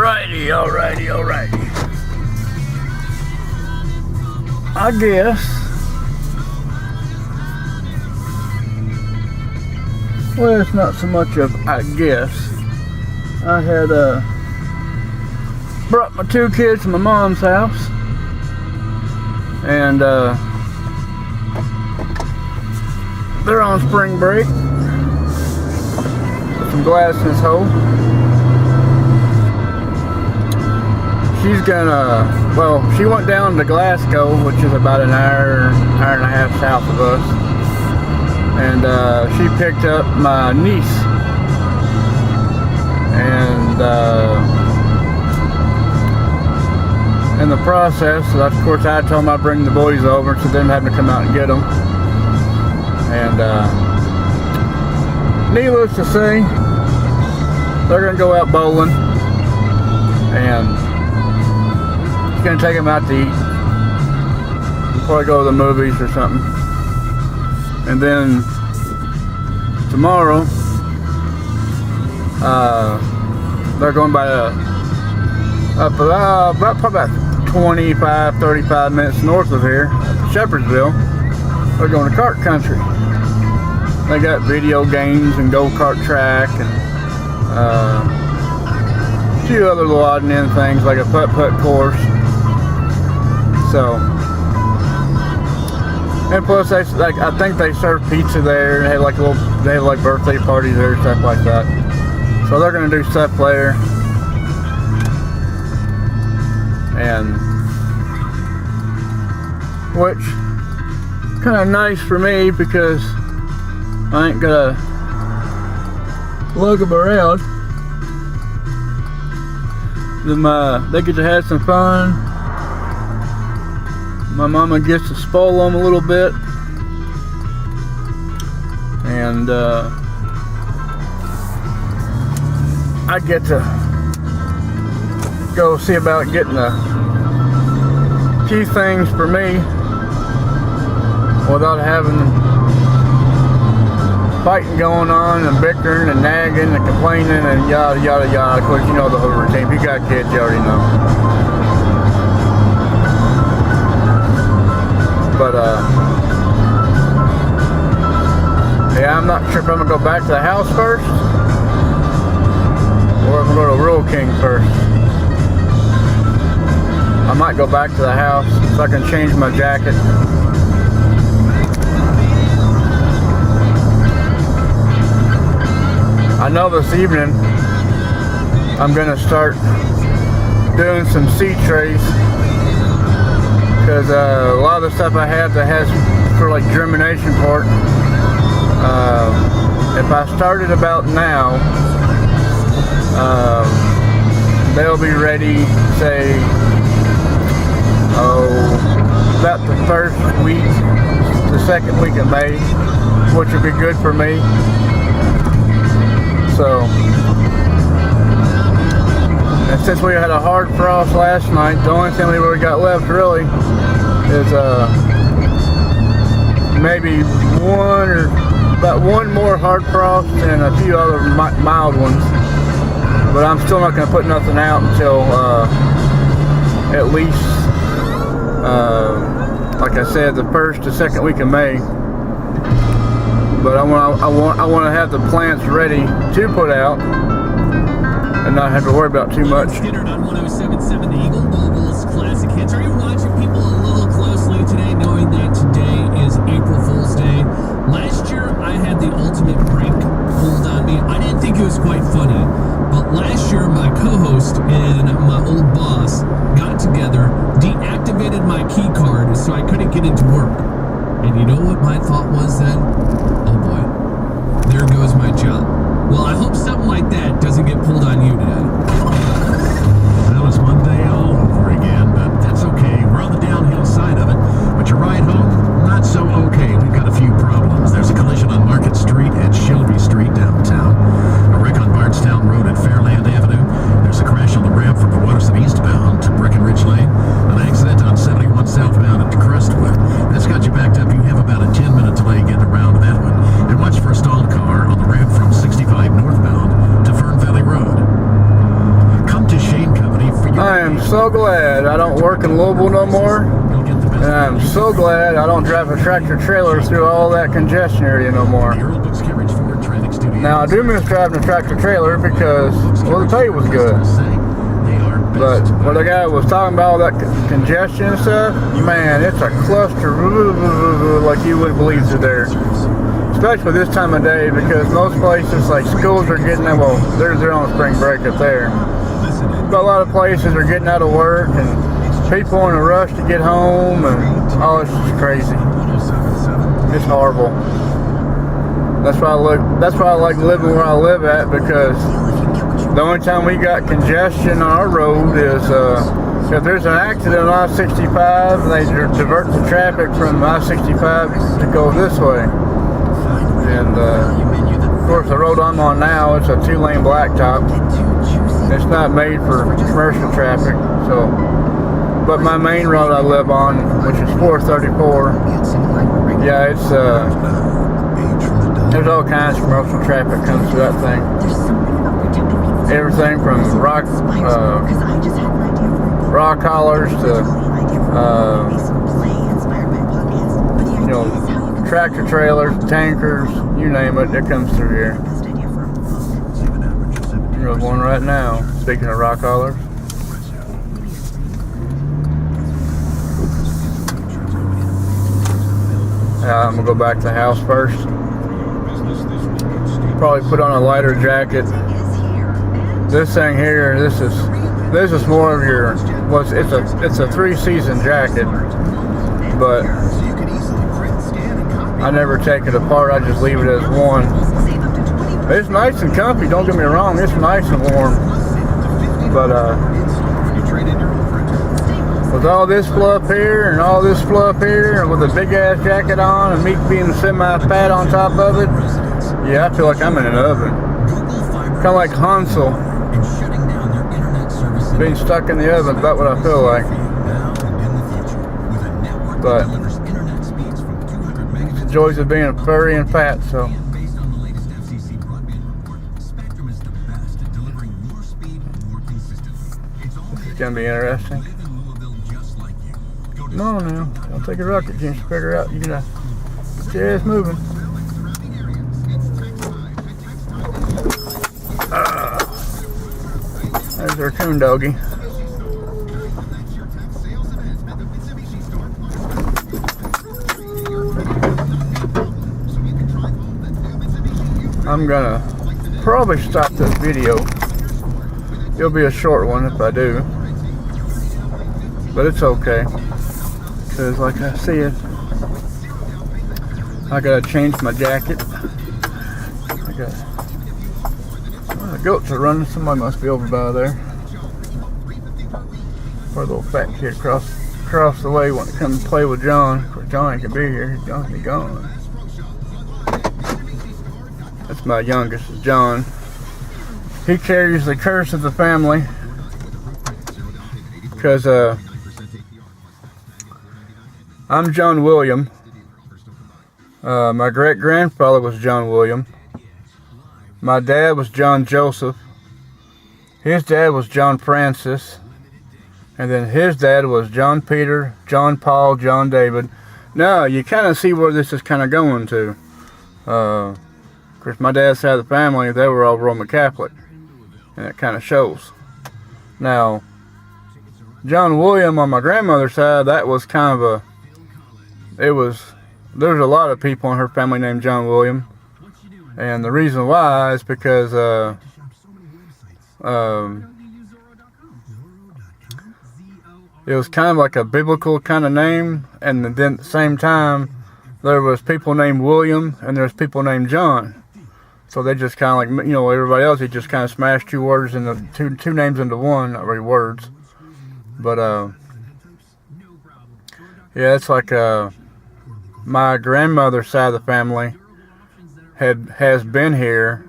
Alrighty. I guess. Well, it's not so much of I guess. I had brought my two kids to my mom's house, and they're on spring break. Put some glass in this hole. She's gonna, well, she went down to Glasgow, which is about an hour and a half south of us, and she picked up my niece, and in the process, of course, I told them I'd bring the boys over, so them having to come out and get them, and needless to say, they're gonna go out bowling, and gonna take them out to eat, probably go to the movies or something, and then tomorrow they're going by about 25-35 minutes north of here, Shepherdsville. They're going to kart country. They got video games and go-kart track and a few other little odd and end things like a putt-putt course. So, and plus, I think they serve pizza there. They have like birthday parties there, stuff like that. So they're gonna do stuff there, and which kind of nice for me because I ain't gonna lug them around. They get to have some fun. My mama gets to spoil them a little bit, and I get to go see about getting a few things for me without having fighting going on and bickering and nagging and complaining and yada yada yada. Of course, you know the whole routine. If you got kids, you already know. But yeah, I'm not sure if I'm gonna go back to the house first or if I'm gonna go to Rural King first. I might go back to the house so I can change my jacket. I know this evening I'm gonna start doing some seed trays, because a lot of the stuff I have that has for like germination part, if I started about now, they'll be ready, say, about the first week, the second week of May, which would be good for me. So, and since we had a hard frost last night, the only thing we really got left really is maybe about one more hard frost and a few other mild ones. But I'm still not going to put nothing out until at least, like I said, the first to second week of May. But I want to have the plants ready to put out and not have to worry about too much. Skinner on 107.7 The Eagle, Louisville's classic hits. Are you watching people a little closely today, knowing that today is April Fool's Day? Last year, I had the ultimate prank pulled on me. I didn't think it was quite funny, but last year, my co-host and my old boss got together, deactivated my key card so I couldn't get into work. And you know what my thought was then? Oh boy, there goes my job. Well, I hope something like that doesn't get pulled on you today. Well, it's Monday all over again, but that's okay. We're on the downhill side of it. But your ride home, not so okay. We've got a few problems. There's a collision on Market Street and Shelby Street downtown. A wreck on Bardstown Road at Fairland Avenue. There's a crash on the ramp from the Waterson eastbound to Breckenridge Lane. An accident on 71 southbound at Crestwood. That's got you backed up. You have about a 10-minute delay getting around that one. And watch for a stalled car on the ramp from 65 northbound to Fern Valley Road. am so glad I don't work in Louisville no more. And I'm so glad I don't drive a tractor trailer through all that congestion area no more. Now, I do miss driving a tractor trailer because, well, the pay was good. But when the guy was talking about all that congestion and stuff, man, it's a cluster like you wouldn't believe through there. Especially this time of day, because most places, like schools are getting, well, they're on spring break up there. But a lot of places are getting out of work and people in a rush to get home, and it's just crazy. It's horrible. That's why I like living where I live at, because the only time we got congestion on our road is if there's an accident on I-65, they divert the traffic from I-65 to go this way. And of course, the road I'm on now, it's a 2-lane blacktop. It's not made for commercial traffic, so. But my main road I live on, which is 434, yeah, it's there's all kinds of commercial traffic comes through that thing. Everything from rock hollers to tractor trailers, tankers, you name it, it comes through here. There's one right now, speaking of rock hollers. I'm gonna go back to the house first. Probably put on a lighter jacket. This thing here, this is more of your, well, it's a 3-season jacket, but I never take it apart. I just leave it as one. It's nice and comfy, don't get me wrong, it's nice and warm, but with all this fluff here and all this fluff here, and with a big ass jacket on and me being semi-fat on top of it, yeah, I feel like I'm in an oven. Kind of like Hansel being stuck in the oven, about what I feel like. But the joys of being furry and fat, so. This is gonna be interesting. No, now, don't take a rocket chance to figure out. You gotta get your ass moving. There's our coon doggy. I'm gonna probably stop this video. It'll be a short one if I do, but it's okay, because like I said, I gotta change my jacket. The goats are running. Somebody must be over by there. Poor little fat kid across the way want to come and play with John. Of course, John ain't gonna be here. John's be gone. That's my youngest, John. He carries the curse of the family, because I'm John William. My great grandfather was John William. My dad was John Joseph. His dad was John Francis. And then his dad was John Peter, John Paul, John David. Now, you kind of see where this is kind of going to. Of course, my dad's side of the family, they were all Roman Catholic. And it kind of shows. Now, John William on my grandmother's side, that was kind of there was a lot of people in her family named John William. And the reason why is because it was kind of like a biblical kind of name, and then at the same time there was people named William and there's people named John. So they just kind of like, everybody else, he just kind of smashed two words into two names into one, not really words. But yeah, it's like my grandmother's side of the family has been here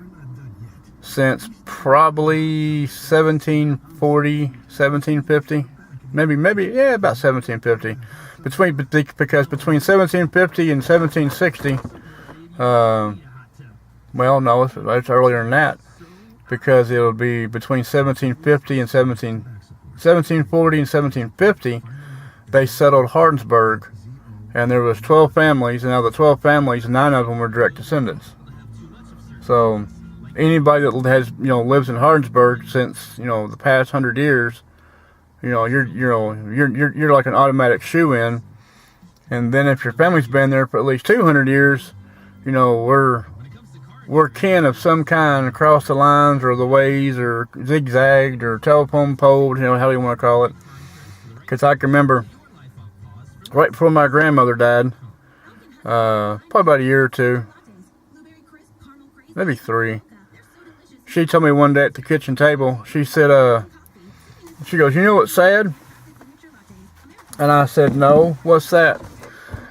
since probably 1740, 1750, maybe about 1750. Because between 1750 and 1760, well, no, it's earlier than that, because it'll be between 1750 and 1760. 1740 and 1750, they settled Hardinsburg, and there was 12 families, and out of the 12 families, 9 of them were direct descendants. So anybody that has, lives in Hardinsburg since, the past 100 years, you're like an automatic shoe-in. And then if your family's been there for at least 200 years, we're kin of some kind across the lines or the ways or zigzagged or telephone poled, how you want to call it. Because I can remember right before my grandmother died, probably about a year or two, maybe 3, she told me one day at the kitchen table, she said, she goes, "You know what's sad?" And I said, "No, what's that?"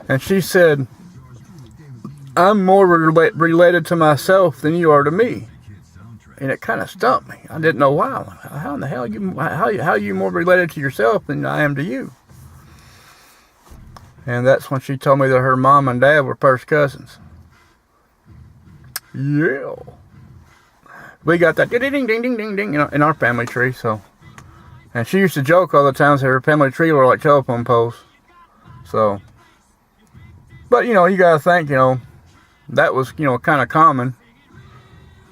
And she said, "I'm more related to myself than you are to me." And it kind of stumped me. I didn't know why. How in the hell how are you more related to yourself than I am to you? And that's when she told me that her mom and dad were first cousins. Yeah. We got that ding ding ding ding ding in our family tree. So, and she used to joke all the time that her family tree were like telephone poles. So, but you gotta think, that was kind of common,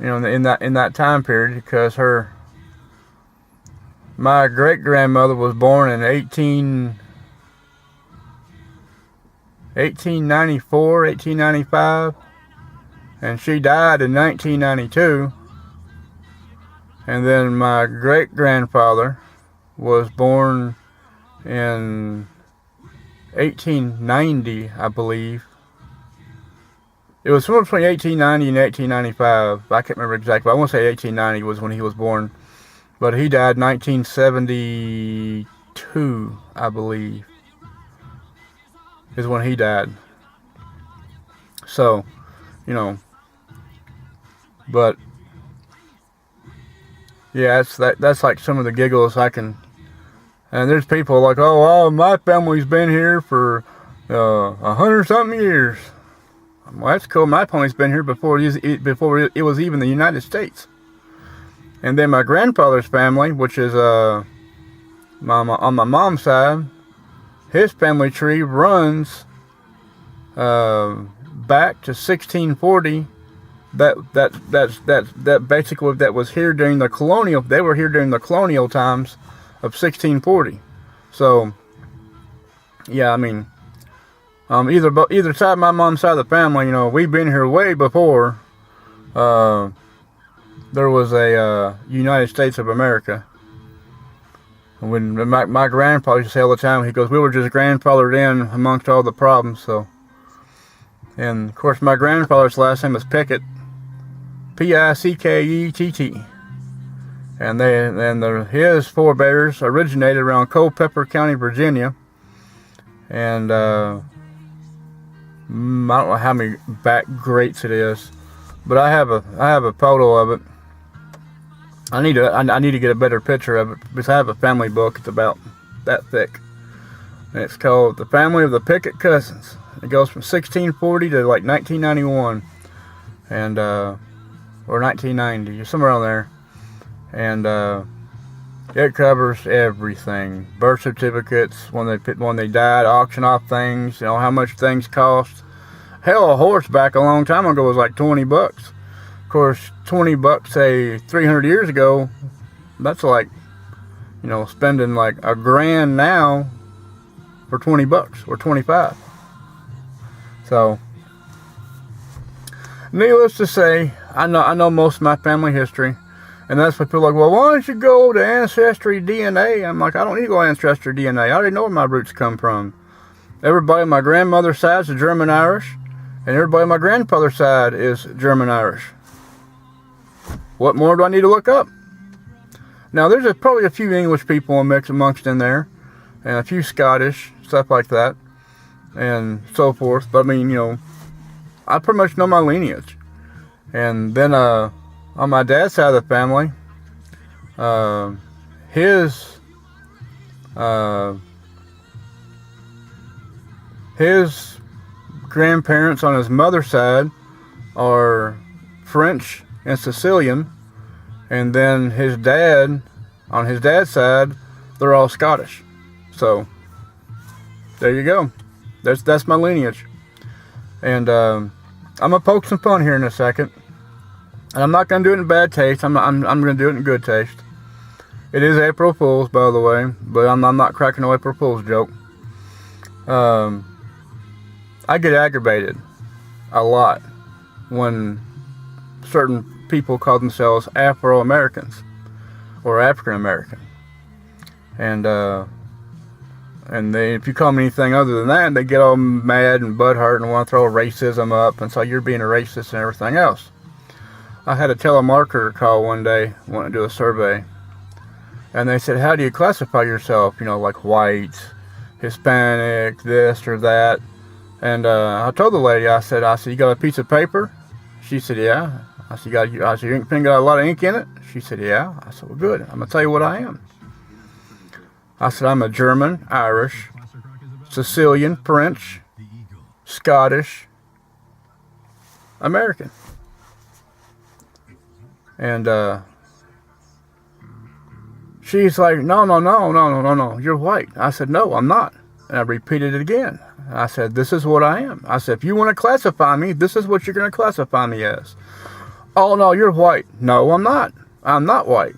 in that time period, because my great grandmother was born in 1894, 1895, and she died in 1992. And then my great grandfather was born in 1890, I believe. It was somewhere between 1890 and 1895. I can't remember exactly. I want to say 1890 was when he was born. But he died 1972, I believe, is when he died. So, but yeah, that's like some of the giggles I can. And there's people like, oh, my family's been here for 100-something years. Well, that's cool. My family's been here before it was even the United States. And then my grandfather's family, which is on my mom's side, his family tree runs back to 1640. That basically that was here during the colonial. They were here during the colonial times of 1640. So yeah, I mean, either side of my mom's side of the family, we've been here way before there was a United States of America. And when my grandfather used to say all the time, he goes, "We were just grandfathered in amongst all the problems." So, and of course, my grandfather's last name was Pickett, Pickett, and his forebears originated around Culpeper County, Virginia, and I don't know how many back greats it is, but I have a photo of it. I need to get a better picture of it, because I have a family book. It's about that thick, and it's called "The Family of the Pickett Cousins." It goes from 1640 to like 1991, and or 1990, somewhere around there, and it covers everything: birth certificates, when they died, auction off things, how much things cost. Hell, a horse back a long time ago was like $20. Of course, $20, say 300 years ago, that's like, spending like $1,000 now for $20 or $25. So, needless to say, I know most of my family history, and that's what people are like, well, why don't you go to Ancestry DNA? I'm like, I don't need to go to Ancestry DNA. I already know where my roots come from. Everybody on my grandmother's side is German Irish, and everybody on my grandfather's side is German Irish. What more do I need to look up? Now, there's probably a few English people mixed amongst in there, and a few Scottish, stuff like that, and so forth. But I mean, I pretty much know my lineage. And then on my dad's side of the family, his grandparents on his mother's side are French and Sicilian, and then his dad on his dad's side they're all Scottish. So there you go. That's my lineage. And I'm gonna poke some fun here in a second. And I'm not gonna do it in bad taste. I'm gonna do it in good taste. It is April Fool's, by the way, but I'm not cracking no April Fool's joke. I get aggravated a lot when certain people call themselves Afro-Americans or African-American. And if you call them anything other than that, they get all mad and butthurt and want to throw racism up, and so you're being a racist and everything else. I had a telemarketer call one day, wanting to do a survey, and they said, how do you classify yourself? You know, like white, Hispanic, this or that. And I told the lady, I said, you got a piece of paper? She said, yeah. I said, your ink pen got a lot of ink in it? She said, yeah. I said, well, good. I'm going to tell you what I am. I said, I'm a German, Irish, Sicilian, French, Scottish, American. And she's like, no, you're white. I said, no, I'm not. And I repeated it again. I said, this is what I am. I said, if you want to classify me, this is what you're going to classify me as. Oh, no, you're white. No, I'm not. I'm not white.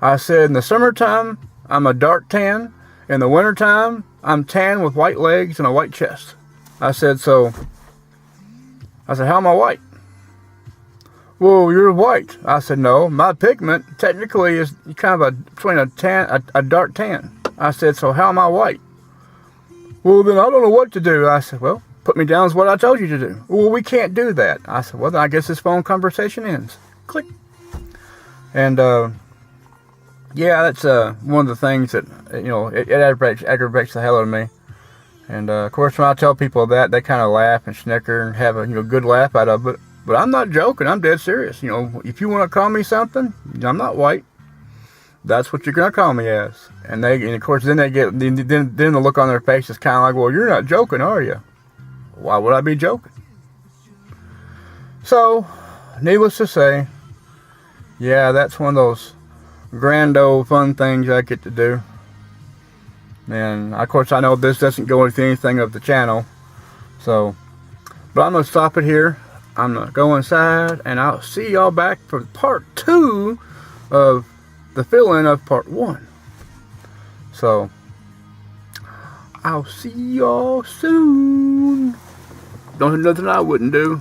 I said, in the summertime, I'm a dark tan. In the wintertime, I'm tan with white legs and a white chest. I said, how am I white? Well, you're white. I said, no, my pigment technically is kind of between a dark tan. I said, so how am I white? Well, then I don't know what to do. I said, well, put me down as what I told you to do. Well, we can't do that. I said, well, then I guess this phone conversation ends. Click. And, yeah, that's one of the things that, it aggravates the hell out of me. And, of course, when I tell people that, they kind of laugh and snicker and have a, good laugh out of it. But I'm not joking. I'm dead serious. If you want to call me something, I'm not white. That's what you're going to call me as. And of course, then the look on their face is kind of like, well, you're not joking, are you? Why would I be joking? So, needless to say, yeah, that's one of those grand old fun things I get to do. And, of course, I know this doesn't go with anything of the channel. So, but I'm going to stop it here. I'm going to go inside, and I'll see y'all back for part 2 of the fill-in of part 1. So, I'll see y'all soon. Don't do nothing I wouldn't do.